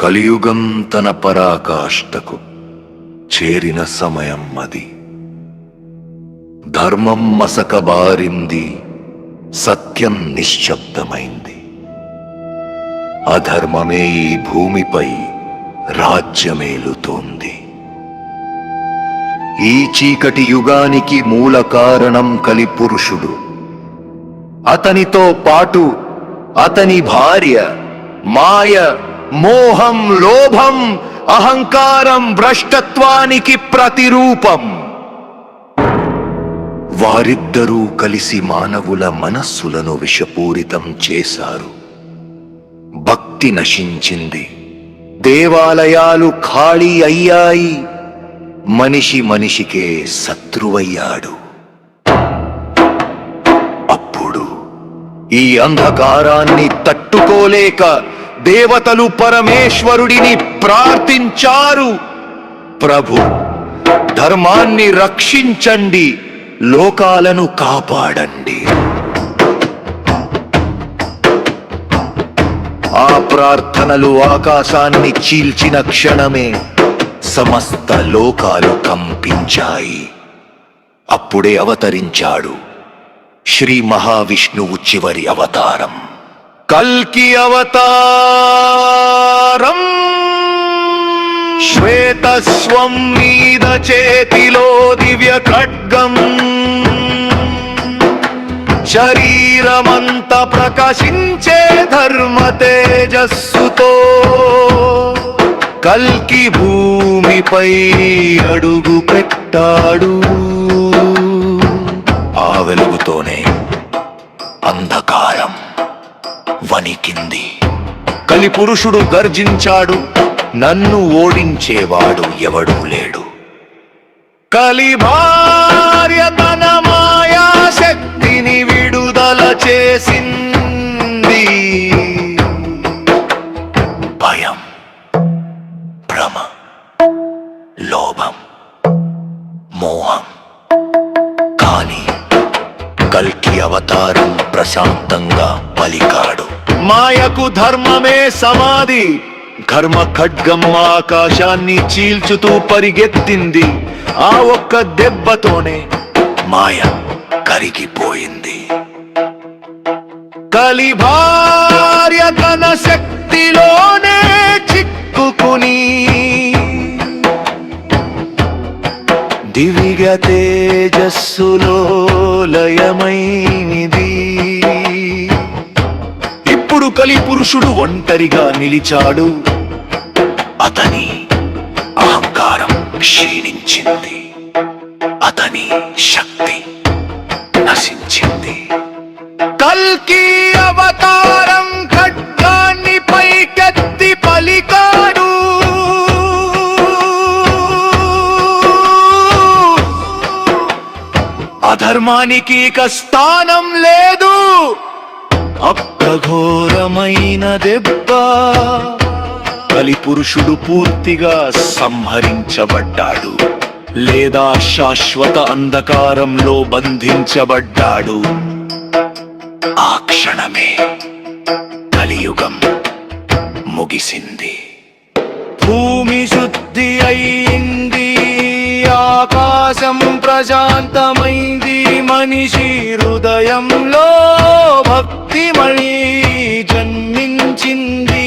కలియుగం తన పరాకాష్ఠకు చేరిన సమయం అది. ధర్మం మసకబారింది, సత్యం నిశ్శబ్దమైంది. అధర్మమే ఈ భూమిపై రాజ్యమేలుతోంది. ఈ చీకటి యుగానికి మూల కారణం కలిపురుషుడు. అతనితో పాటు అతని భార్య మాయ, మోహం, లోభం, అహంకారం భ్రష్టత్వానికి ప్రతిరూపం. వారిద్దరూ కలిసి మానవుల మనస్సులను విషపూరితం చేశారు. భక్తి నశించింది, దేవాలయాలు ఖాళీ అయ్యాయి, మనిషి మనిషికే శత్రువయ్యాడు. అప్పుడు ఈ అంధకారాన్ని తట్టుకోలేక దేవతలు పరమేశ్వరుడిని ప్రార్థించారు. ప్రభు, ధర్మాన్ని రక్షించండి, లోకాలను కాపాడండి. ఆ ప్రార్థనలు ఆకాశాన్ని చీల్చిన క్షణమే సమస్త లోకాలు కంపించాయి. అప్పుడే అవతరించాడు శ్రీ మహావిష్ణువు చివరి అవతారం, కల్కి అవతారం. శ్వేతస్వం మీద చేతిలో దివ్య ఖడ్గం, శరీరమంత ప్రకాశించే ధర్మ తేజస్సుతో కల్కి భూమిపై అడుగు పెట్టాడు. ఆ వెలుగుతోనే అంధకారం వణికింది. కలిపురుషుడు గర్జించాడు, నన్ను ఓడించేవాడు ఎవడూ లేడు. కలి భార్య తన మాయా శక్తిని విడుదల చేసింది. భయం, భ్రమ, లోభం, మోహం. కానీ కల్కి అవతారం ప్రశాంతంగా పలికాడు. మాయకు ధర్మమే సమాధి. ధర్మ ఖడ్గం ఆకాశాన్ని చీల్చుతూ పరిగెత్తింది. ఆ ఒక్క దెబ్బతోనే మాయ కరిగిపోయింది. కలి భార్య తన శక్తిలోనే చిక్కుకుని దివ్య తేజస్సులో లయమైనది. ఇప్పుడు కలిపురుషుడు ఒంటరిగా నిలిచాడు. అతని అహంకారం క్షీణించింది, అతని శక్తి నశించింది. కల్కి అవతారం ఖడ్గాన్ని పైకెత్తి పలికాడు. అధర్మానికి ఇక స్థానం లేదు. అప్రఘోరమైన దెబ్బ. కలిపురుషుడు పూర్తిగా సంహరించబడ్డాడు, లేదా శాశ్వత అంధకారంలో బంధించబడ్డాడు. ఆ క్షణమే కలియుగం ముగిసింది. భూమి శుద్ధి అయింది, ఆకాశం ప్రశాంతమైంది. మనిషి హృదయంలో భక్తి మళ్ళీ జన్మించింది.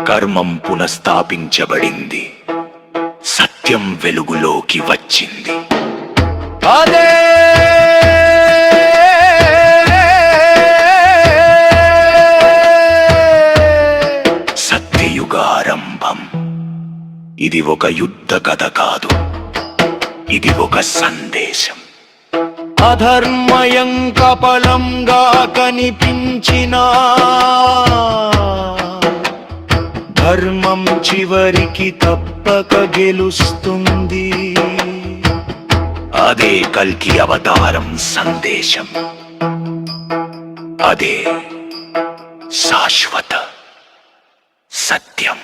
కర్మం పునఃస్థాపించబడింది, సత్యం వెలుగులోకి వచ్చింది. అదే సత్యయుగారంభం. ఇది ఒక యుద్ధ కథ కాదు, ఇది ఒక సందేశం. అధర్మయం కపలంగా కనిపించినా ధర్మం చివరికి తప్పక గెలుస్తుంది. అదే కల్కి అవతారం సందేశం, అదే శాశ్వత సత్యం.